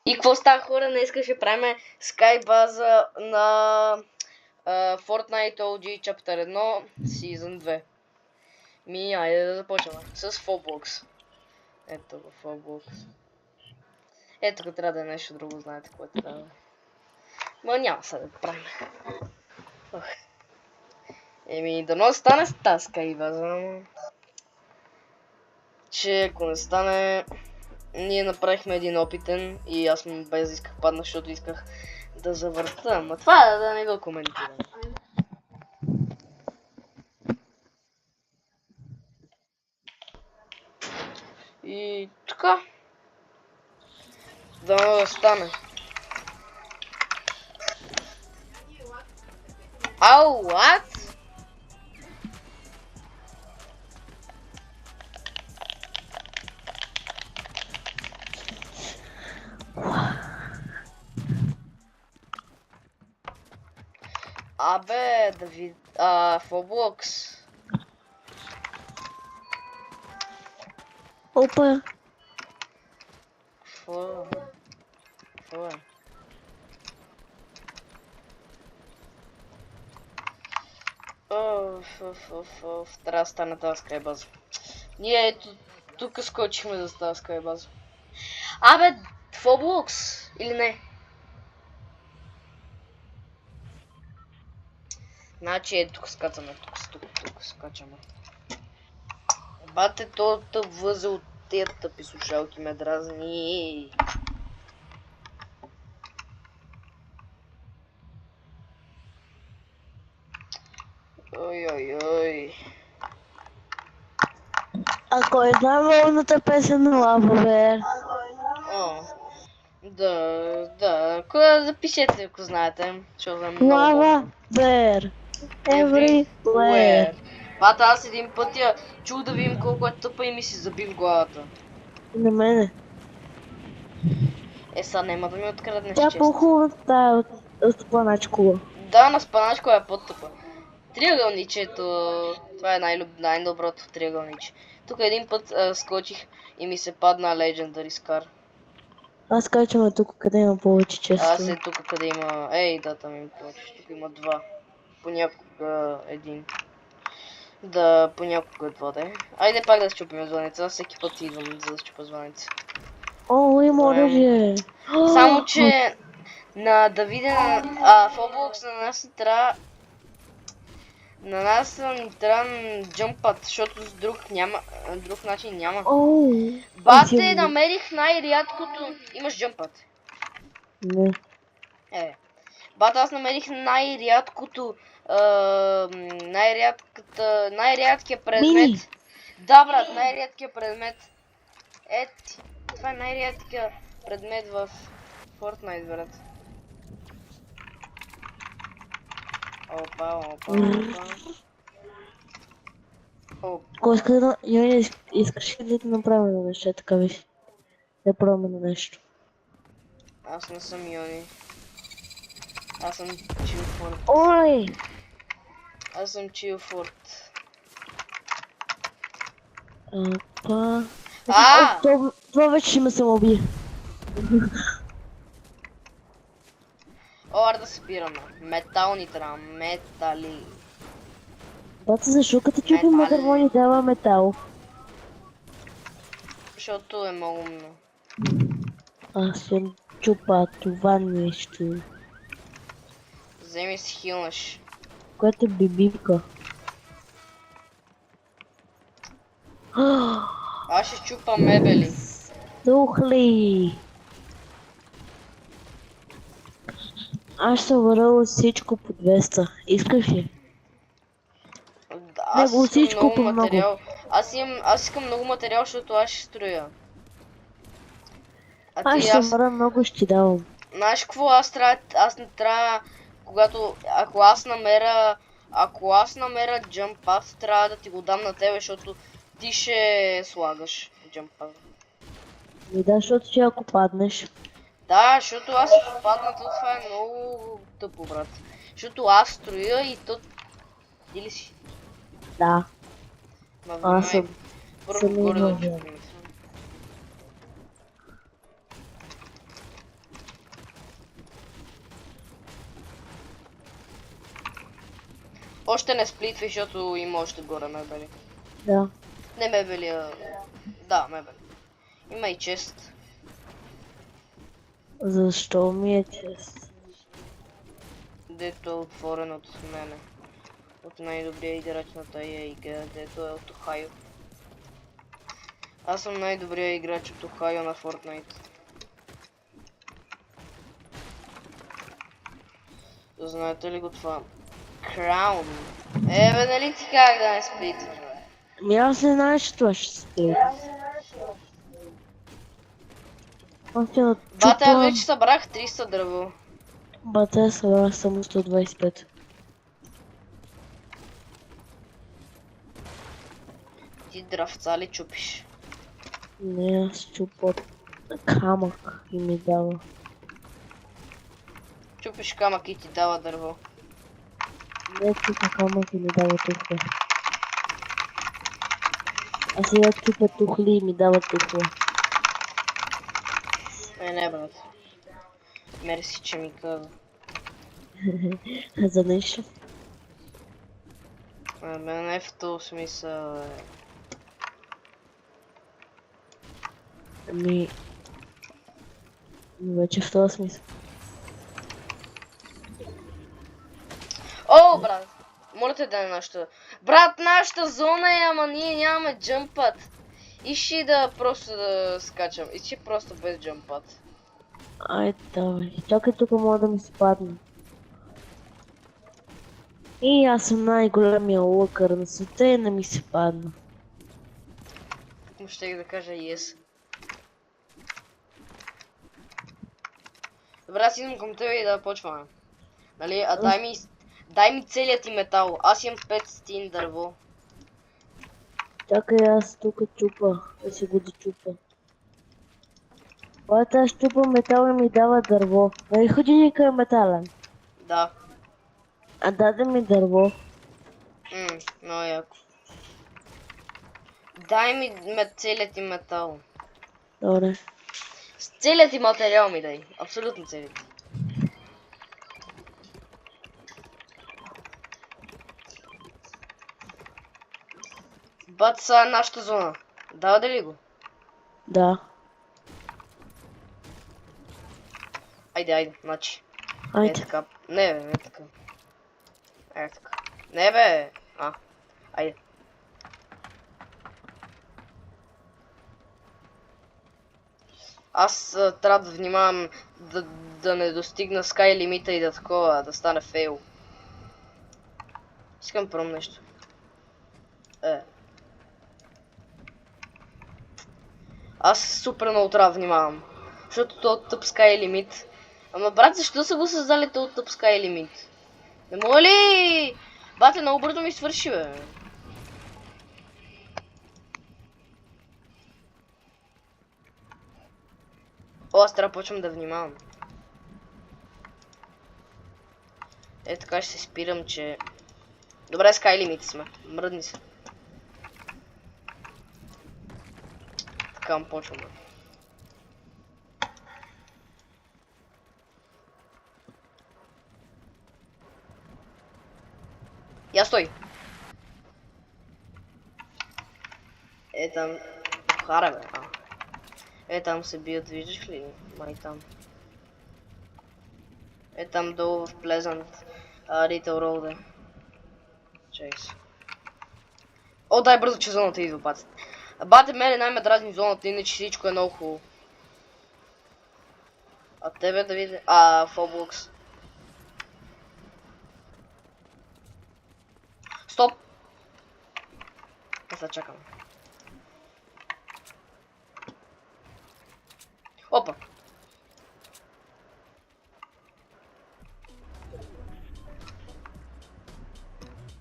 И какво става, хора? Днес ще правим Sky база на Fortnite OG Chapter 1 Season 2. Айде да започваме с Phoblox. Ето го Phoblox. Ето тук трябва да е нещо друго, знаете какво трябва да е. Но няма сега да правим. Дано стане с тази Sky база. Че ако не стане... Ние направихме един опитен и аз му без да исках падна, защото исках да завърта, ама това е да не го коментирам. И така. Да стане. Ау, what? Абе, Давид, Phoblox. Опа. Какво е? Трябва да стане тази скайбаза. Ние ето тук скочихме за тази скайбаза. Абе, Phoblox или не? Значи ето тук скачаме, тук скачаме. Бате, то тъп възел от тия тъпи слушалки ме дразни. Ой. Ако е най-волната песен на Lava Bear. О, да. Кога запишете, ако знаете, защото е много. Lava Bear. Everywhere. Бата, аз един път я чух да видим колко е тъпа и ми си заби в главата. На мене. Сега няма да ми откраднеш Тя чест. по-хубавата тая от спаначкова. Да, на спаначко е по-тъпа. Триъгълничето, това е най-доброто триъгълниче. Тук един път скочих и ми се падна Legendary Scar. Аз качвам тук, къде има повече често. Аз е тук, къде има... дата ми повече. Тук има два. Понякога един. Да, понякога два, да е. Айде пак да счупим звънеца. Всеки път идвам за да счупа звънеца. О, има оръжие. Само, че на Давиден, Phoblox на нас не трябва... На нас ни трябва джъмпът, защото с друг начин няма. Бате, намерих най-рядкото... Имаш джъмпът? Не. Бате, аз намерих най-рядкото... най-рядкия предмет. Мини. Да, брат, най-рядкия предмет. Това е най-рядкия предмет в Fortnite, брат. Опа. Кой иска да... Искаш ли да направим на нещо? Така виж. Да пробваме на нещо. Аз не съм Йони. Аз съм Чилфорд. Ой! Аз съм Чилфорд. Опа... Това вече ще ме самоубие. Ора да събираме. Метал ни трябва. Метали. Бата, защо като чупим на дърво ни дава метал? Защото е много умно. Аз съм чупа това нещо. Вземи си хилнаш. Което е бибивка. Аз ще чупа мебели. Тухли! Аз съм вървал всичко по 200. Искаш ли? Аз искам всичко много по много. материал. Аз искам много материал, защото аз ще строя. Аз ще върна много, ще ти давам. Знаеш какво? Аз не трябва, ако аз намеря jump path, трябва да ти го дам на тебе, защото ти ще слагаш jump path. Да, защото ще ако паднеш. Да, защото аз ако падна, това е много тъпо, брат. Защото аз строя и то... Или си? Да. Аз съм... Първо горе да чупим. Още не сплитвай, защото има още горе мебели. Да. Не мебели, да, мебели. Има и чест. Защо ми е чест? Дето е отворен от мене. От най-добрия играч на тая игра, дето е от Охайо. Аз съм най-добрия играч от Охайо на Fortnite. Знаете ли го това? Краун. Бе, нали ти как да не сплитваш, бе? Ми аз не знам, че това ще се. Аз ще Бате, аз начупа. вече събрах 300 дърво. Бате, аз събрах само 125. Ти дравца ли чупиш? Не, аз чупа камък и ми дава. Чупиш камък и ти дава дърво. Не чупа камък и ми дава тухла. А сега чупа тухли и ми дава тухла. Не, брат. Мерси, че ми каза. За нещо. Бе, не в този смисъл, бе. Ами... Вече в този смисъл. О, брат! Моля те да е нашата. Брат, нашата зона е, ама ние нямаме джъмпът. Иши да просто да скачам. Иши просто без джъмпът. Айде, давай. Чакай, тук мога да ми се падне. И аз съм най-големия лъкър на света и не ми се падна. Му щех да кажа yes. Добре, аз идвам към тебе и да почваме. Нали, а дай ми целият ти метал. Аз имам 500 дърво. Чакай, аз тук чупа. Да си го дочупа. Бата, аз чупа метал и ми дава дърво. Нали ходиника е метален? Да. А даде ми дърво. Много яко. Дай ми целият ти метал. Добре. С целият ти материал ми дай. Абсолютно целият. Бат, са е нашата зона. Дава ли го? Да. Айде, значи. Айде. Така. Не, бе, не така. Така. Не, бе. Айде. Аз трябва да внимавам да не достигна скай лимита и да такова, да стане фейл. Искам пром нещо. Аз супер много трябва да внимавам. Защото то тъп скай лимит. Ама брат, защо са го създали този тъп скай лимит? Не мога ли? Бате, много бързо ми свърши, бе. О, аз трябва да почвам да внимавам. Така ще се спирам, че... Добре, скай лимит сме. Мръдни се. Така почвам, бе. Я стой! Там... Хара, бе, там се бият, виждаш ли? Май там. Там долу в Плезант. Ритъл Роуд. Чакай се. О, дай бързо, че зоната идва, бате. Бате, мене най-ме дразни зоната, иначе всичко е много хубаво. А тебе да видя... Фоблокс. Стоп! Сега чакам. Опа!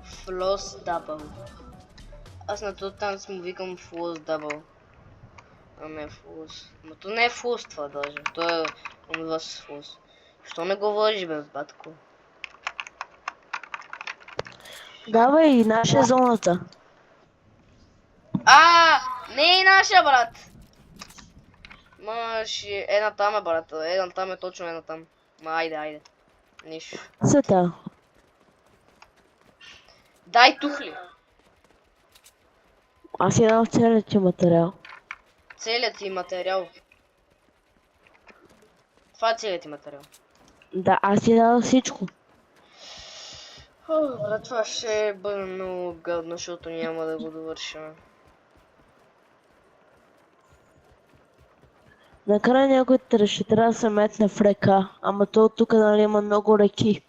Флос дабъл. Аз на този танц му викам флос дабъл. А не флос. Но то не е флос това даже. То е онова с флос. Що не говориш, бе, батко? Давай, и наша е зоната. Не е наша, брат! Една там е, брат. Една там е, точно една там. Айде. Нищо. Света. Дай тухли. Аз си дам целият ти материал. Целият ти материал. Това е целият ти материал. Да, аз си дам всичко. О, брат, това ще бъде много гадно, защото няма да го довършим. Накрая някой ще трябва да се метне в река, ама то тук нали има много реки.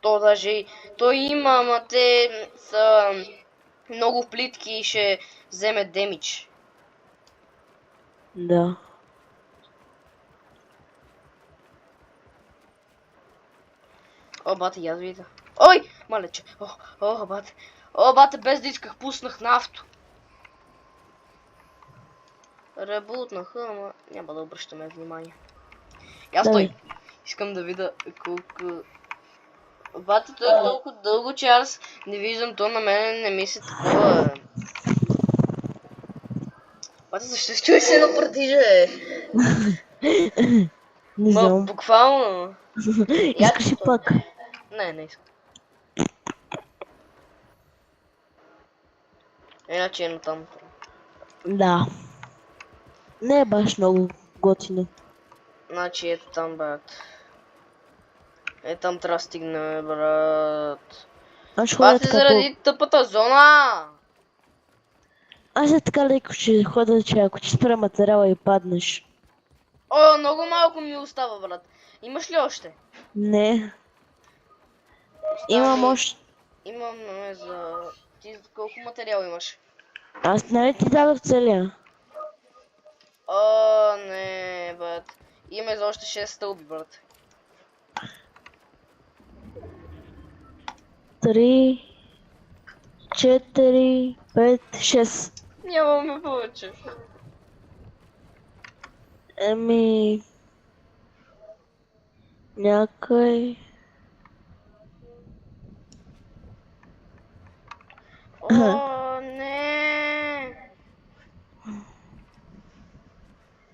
То даже той има, ама те са много плитки и ще вземе демидж. Да. О, бате, аз видя. Ой, малече. О, бате. О, бате, без да исках, пуснах на авто. Ребутнаха, ама няма да обръщаме внимание. Я стой. Давай. Искам да видя колко... Бате, той е толкова дълго, че аз не виждам, то на мен не ми се такова... Бате, защо се чуеш едно партиже? Не Ма, знам. буквално. Искаш ли пак? Не искам. Иначе е там. Да. Не е баш много готино. Значи ето там, брат. Е, там трябва да стигнем, брат. Аз ще ходя Бате, така заради тъпата зона! Аз е така леко ще ходя, че ако ти спра материала и паднеш. О, много малко ми остава, брат. Имаш ли още? Не. Остава Имам ми... още. Имам за... Ти колко материал имаш? Аз нали ти дадох целия? О, не, брат. Имаме за още 6 стълби, брат. 3, 4, 5, 6. Нямаме повече. Еми... Някой... О, не.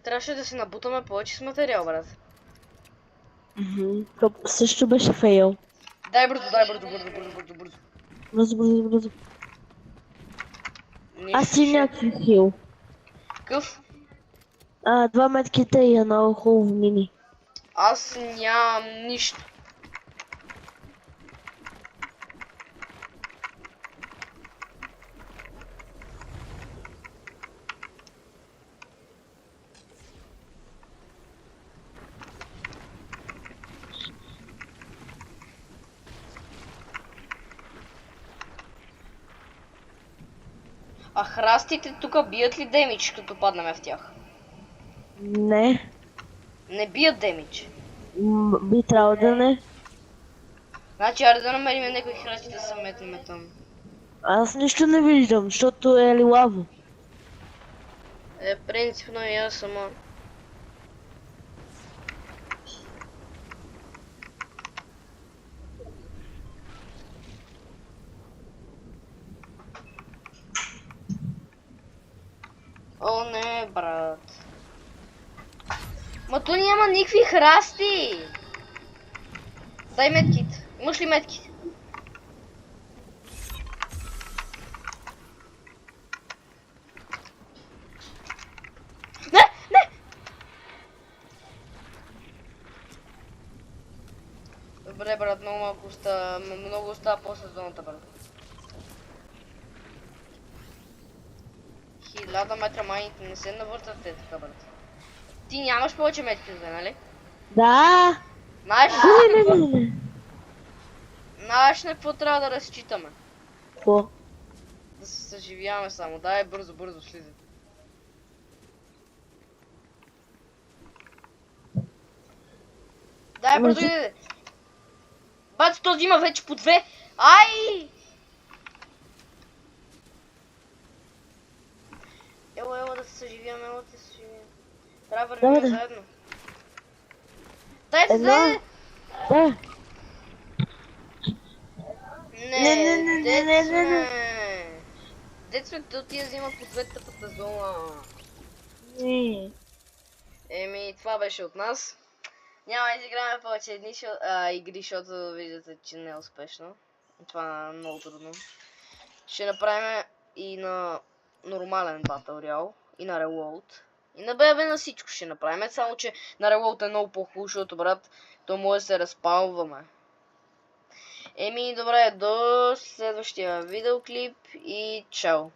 Трябваше да си набутаме повече с материал, брат. Това също беше фейл. Дай бързо, бързо. Бързо. Нищо Аз си ще... някакви хил. Къв? 2 метките и едно хубаво мини. Аз нямам нищо. А храстите тук бият ли демидж, като паднем в тях? Не. Не бият демидж. Би трябвало да не. Значи, аре да намерим някои храсти да се метнем там. Аз нищо не виждам, защото е лилаво. Принципно и аз сама. О, не, брат. Ма то няма никакви храсти! Дай медкит. Имаш ли медкит? Не! Добре, брат, много малко остава после зоната, брат. 1000 метра майните не се навъртат те така, брат. Ти нямаш повече метки, нали? Да. Знаеш Не. Знаеш на какво трябва да разчитаме? Какво? Да се съживяваме само. Дай бързо, слизай. Дай бързо иде. Бати, този има вече по 2. Ай! Ела да се съживяваме, Трябва да вървим заедно. Дай се! Да. Не. Дет сме, то ти я взима по светлата зона. Не. Еми, това беше от нас. Няма да изиграме повече игри, защото виждате, че не е успешно. Това е много трудно. Ще направим и на нормален Battle Royale, и на Reload. И на ББ на всичко ще направим, само че на Reload е много по-хубаво, защото брат, то може да се разпалваме. Еми, добре, до следващия видеоклип и чао!